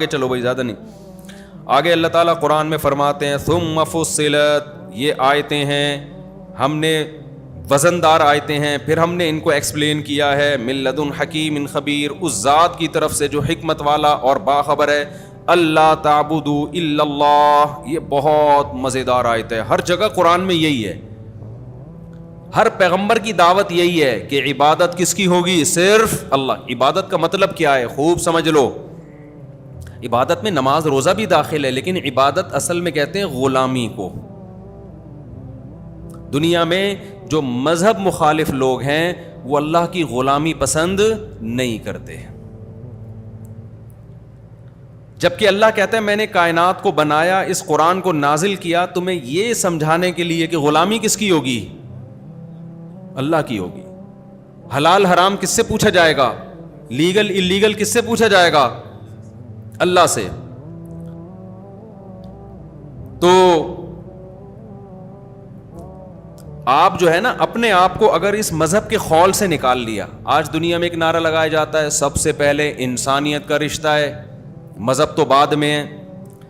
چلو بھائی زیادہ نہیں. آگے اللہ تعالیٰ قرآن میں فرماتے ہیں ثم فصلت، یہ آیتیں ہیں ہم نے وزن دار آیتیں ہیں، پھر ہم نے ان کو ایکسپلین کیا ہے من لدن حکیم خبیر، اس ذات کی طرف سے جو حکمت والا اور باخبر ہے. اللہ تعبدوا الا اللہ، یہ بہت مزیدار آیت ہے. ہر جگہ قرآن میں یہی ہے، ہر پیغمبر کی دعوت یہی ہے کہ عبادت کس کی ہوگی؟ صرف اللہ. عبادت کا مطلب کیا ہے؟ خوب سمجھ لو. عبادت میں نماز روزہ بھی داخل ہے، لیکن عبادت اصل میں کہتے ہیں غلامی کو. دنیا میں جو مذہب مخالف لوگ ہیں وہ اللہ کی غلامی پسند نہیں کرتے، جبکہ اللہ کہتا ہے میں نے کائنات کو بنایا، اس قرآن کو نازل کیا تمہیں یہ سمجھانے کے لیے کہ غلامی کس کی ہوگی؟ اللہ کی ہوگی. حلال حرام کس سے پوچھا جائے گا؟ لیگل اللیگل کس سے پوچھا جائے گا؟ اللہ سے. تو آپ جو ہے نا اپنے آپ کو اگر اس مذہب کے خول سے نکال لیا، آج دنیا میں ایک نعرہ لگایا جاتا ہے سب سے پہلے انسانیت کا رشتہ ہے، مذہب تو بعد میں ہے.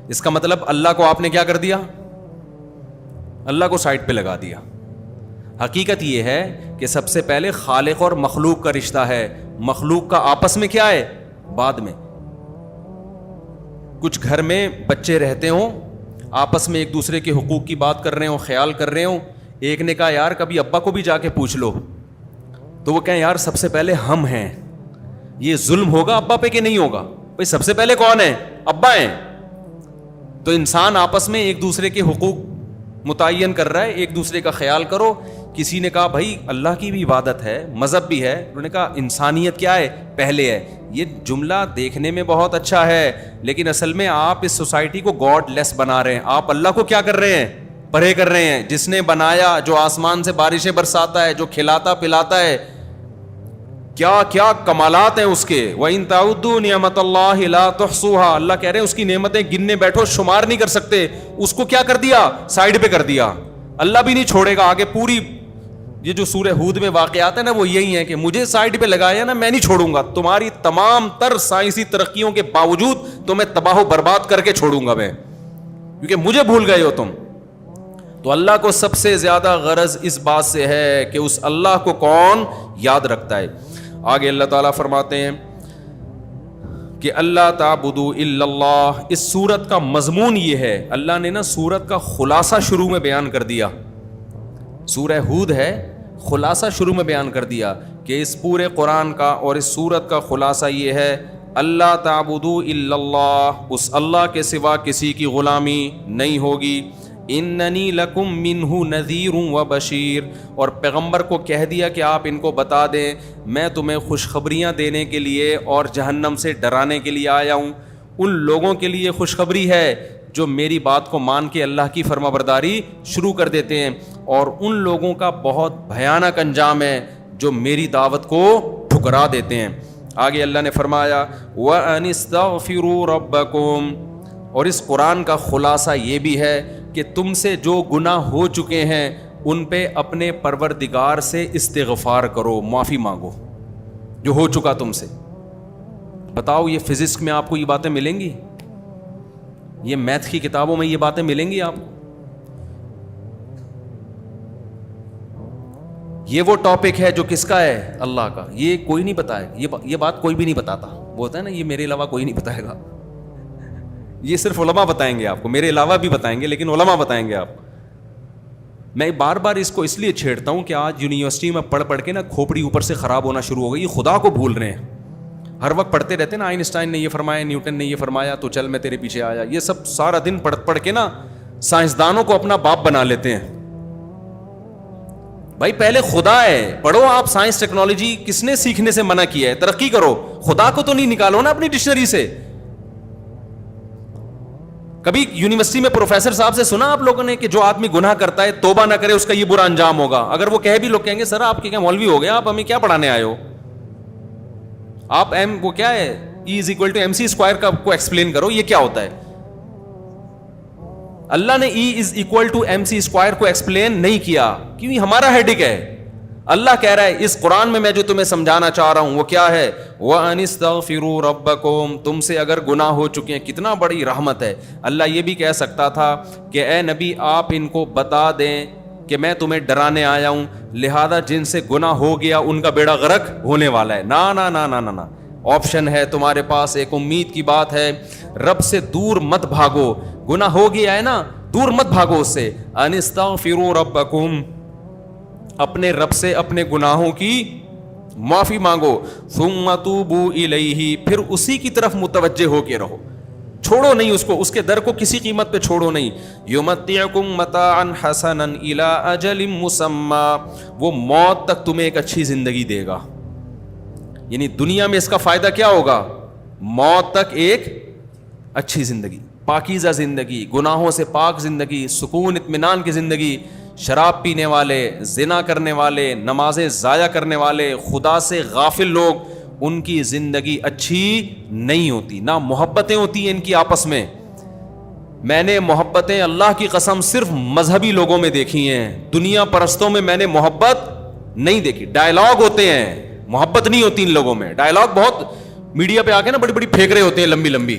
اس کا مطلب اللہ کو آپ نے کیا کر دیا؟ اللہ کو سائڈ پہ لگا دیا. حقیقت یہ ہے کہ سب سے پہلے خالق اور مخلوق کا رشتہ ہے، مخلوق کا آپس میں کیا ہے؟ بعد میں. کچھ گھر میں بچے رہتے ہوں، آپس میں ایک دوسرے کے حقوق کی بات کر رہے ہوں، خیال کر رہے ہوں. ایک نے کہا یار کبھی ابا کو بھی جا کے پوچھ لو، تو وہ کہیں یار سب سے پہلے ہم ہیں. یہ ظلم ہوگا ابا پہ کہ نہیں ہوگا؟ بھائی سب سے پہلے کون ہے؟ ابا ہیں. تو انسان آپس میں ایک دوسرے کے حقوق متعین کر رہا ہے، ایک دوسرے کا خیال کرو. کسی نے کہا بھائی اللہ کی بھی عبادت ہے، مذہب بھی ہے. انہوں نے کہا انسانیت کیا ہے؟ پہلے ہے. یہ جملہ دیکھنے میں بہت اچھا ہے، لیکن اصل میں آپ اس سوسائٹی کو گاڈ لیس بنا رہے ہیں. آپ اللہ کو کیا کر رہے ہیں؟ پرے کر رہے ہیں. جس نے بنایا، جو آسمان سے بارشیں برساتا ہے، جو کھلاتا پلاتا ہے، کیا کیا کمالات ہیں اس کے. وَإِن تَعُدُّوا نِعْمَتَ اللَّهِ لَا تُحْصُوهَا، اللہ کہہ رہے ہیں اس کی نعمتیں گننے بیٹھو شمار نہیں کر سکتے. اس کو کیا کر دیا؟ سائڈ پہ کر دیا. اللہ بھی نہیں چھوڑے گا. آگے پوری یہ جو سورہ ہود میں واقعات ہیں نا وہ یہی ہیں کہ مجھے سائڈ پہ لگایا نا میں نہیں چھوڑوں گا. تمہاری تمام تر سائنسی ترقیوں کے باوجود تمہیں تباہ و برباد کر کے چھوڑوں گا میں، کیونکہ مجھے بھول گئے ہو تم. تو اللہ کو سب سے زیادہ غرض اس بات سے ہے کہ اس اللہ کو کون یاد رکھتا ہے. آگے اللہ تعالیٰ فرماتے ہیں کہ اللہ تعبدوا الا اللہ. اس سورت کا مضمون یہ ہے، اللہ نے نا سورت کا خلاصہ شروع میں بیان کر دیا. سورہ ہود ہے، خلاصہ شروع میں بیان کر دیا کہ اس پورے قرآن کا اور اس سورت کا خلاصہ یہ ہے اللہ تعبدوا الا اللہ، اس اللہ کے سوا کسی کی غلامی نہیں ہوگی. اننی لکم منہ نذیر و بشیر، اور پیغمبر کو کہہ دیا کہ آپ ان کو بتا دیں میں تمہیں خوشخبریاں دینے کے لیے اور جہنم سے ڈرانے کے لیے آیا ہوں. ان لوگوں کے لیے خوشخبری ہے جو میری بات کو مان کے اللہ کی فرما برداری شروع کر دیتے ہیں، اور ان لوگوں کا بہت بھیانک انجام ہے جو میری دعوت کو ٹھکرا دیتے ہیں. آگے اللہ نے فرمایا وَأَنِ اسْتَغْفِرُوا رَبَّكُمْ، اور اس قرآن کا خلاصہ یہ بھی ہے کہ تم سے جو گناہ ہو چکے ہیں ان پہ اپنے پروردگار سے استغفار کرو، معافی مانگو جو ہو چکا تم سے. بتاؤ یہ فزکس میں آپ کو یہ باتیں ملیں گی؟ یہ میتھ کی کتابوں میں یہ باتیں ملیں گی آپ کو؟ یہ وہ ٹاپک ہے جو کس کا ہے؟ اللہ کا. یہ کوئی نہیں بتائے، یہ بات کوئی بھی نہیں بتاتا. وہ ہوتا ہے نا یہ میرے علاوہ کوئی نہیں بتائے گا. یہ صرف علماء بتائیں گے آپ کو، میرے علاوہ بھی بتائیں گے لیکن علماء بتائیں گے آپ. میں بار بار اس کو اس لیے چھیڑتا ہوں کہ آج یونیورسٹی میں پڑھ پڑھ کے نا کھوپڑی اوپر سے خراب ہونا شروع ہو گئی. یہ خدا کو بھول رہے ہیں. ہر وقت پڑھتے رہتے نا آئنسٹائن نے یہ فرمایا، نیوٹن نے یہ فرمایا، تو چل میں تیرے پیچھے آیا. یہ سب سارا دن پڑھ پڑھ کے نا سائنسدانوں کو اپنا باپ بنا لیتے ہیں. بھائی پہلے خدا ہے، پڑھو. آپ سائنس ٹیکنالوجی کس نے سیکھنے سے منع کیا ہے؟ ترقی کرو. خدا کو تو نہیں نکالو نا اپنی ڈکشنری سے. کبھی یونیورسٹی میں پروفیسر صاحب سے سنا آپ لوگوں نے کہ جو آدمی گناہ کرتا ہے توبہ نہ کرے اس کا یہ برا انجام ہوگا؟ اگر وہ کہے بھی لوگ کہیں گے سر آپ کے کیا مولوی ہو گیا، آپ ہمیں کیا پڑھانے آئے ہو؟ آپ وہ کیا ہے E=mc² کو ایکسپلین کرو، یہ کیا ہوتا ہے؟ اللہ نے E=mc² کو ایکسپلین نہیں کیا کیونکہ ہمارا ہیڈک ہے. اللہ کہہ رہا ہے اس قرآن میں جو تمہیں سمجھانا چاہ رہا ہوں وہ کیا ہے؟ وَأَنِ اسْتَغْفِرُوا رَبَّكُمْ، تم سے اگر گناہ ہو چکے ہیں، کتنا بڑی رحمت ہے۔ اللہ یہ بھی کہہ سکتا تھا کہ اے نبی آپ ان کو بتا دیں کہ میں تمہیں ڈرانے آیا ہوں، لہذا جن سے گناہ ہو گیا ان کا بیڑا غرق ہونے والا ہے۔ نا نا نا نا نا، آپشن ہے تمہارے پاس، ایک امید کی بات ہے۔ رب سے دور مت بھاگو، گناہ ہو گیا ہے نا، دور مت بھاگو اس سے۔ ان استغفروا ربکم، اپنے رب سے اپنے گناہوں کی معافی مانگو، ثم توبوا الیہ، پھر اسی کی طرف متوجہ ہو کے رہو، چھوڑو نہیں اس کو، اس کے در کو کسی قیمت پہ چھوڑو نہیں۔ یمتعکم متاعا حسنا الی اجل مسمی، وہ موت تک تمہیں ایک اچھی زندگی دے گا۔ یعنی دنیا میں اس کا فائدہ کیا ہوگا؟ موت تک ایک اچھی زندگی، پاکیزہ زندگی، گناہوں سے پاک زندگی، سکون اطمینان کی زندگی۔ شراب پینے والے، زنا کرنے والے، نمازیں ضائع کرنے والے، خدا سے غافل لوگ، ان کی زندگی اچھی نہیں ہوتی، نہ محبتیں ہوتی ہیں ان کی آپس میں۔ میں نے محبتیں اللہ کی قسم صرف مذہبی لوگوں میں دیکھی ہیں، دنیا پرستوں میں نے محبت نہیں دیکھی۔ ڈائلاگ ہوتے ہیں، محبت نہیں ہوتی ان لوگوں میں۔ ڈائلاگ بہت میڈیا پہ آ کے نا بڑی بڑی پھینک رہے ہوتے ہیں، لمبی لمبی۔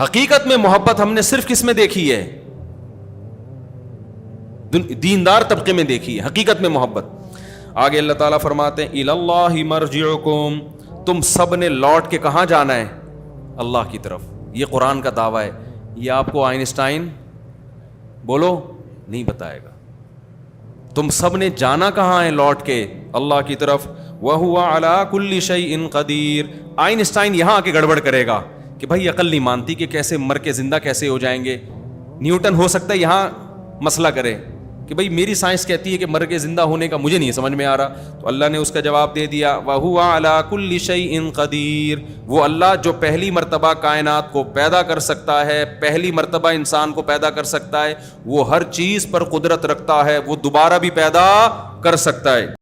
حقیقت میں محبت ہم نے صرف کس میں دیکھی ہے؟ دیندار طبقے میں دیکھی ہے حقیقت میں محبت۔ آگے اللہ تعالیٰ فرماتے ہیں الی اللہ مرجعکم، تم سب نے لوٹ کے کہاں جانا ہے؟ اللہ کی طرف۔ یہ قرآن کا دعویٰ ہے، یہ آپ کو آئنسٹائن بولو نہیں بتائے گا۔ تم سب نے جانا کہاں ہے لوٹ کے؟ اللہ کی طرف۔ وَهُوَ عَلَىٰ كُلِّ شَيْءٍ قَدِيرٌ، آئنسٹائن یہاں آ کے گڑبڑ کرے گا کہ بھائی عقل نہیں مانتی کہ کیسے مر کے زندہ کیسے ہو جائیں گے۔ نیوٹن ہو سکتا ہے یہاں مسئلہ کرے کہ بھائی میری سائنس کہتی ہے کہ مر کے زندہ ہونے کا، مجھے نہیں سمجھ میں آ رہا۔ تو اللہ نے اس کا جواب دے دیا، وَهُوَ عَلَىٰ كُلِّ شَيْءٍ قَدِيرٌ، وہ اللہ جو پہلی مرتبہ کائنات کو پیدا کر سکتا ہے، پہلی مرتبہ انسان کو پیدا کر سکتا ہے، وہ ہر چیز پر قدرت رکھتا ہے، وہ دوبارہ بھی پیدا کر سکتا ہے۔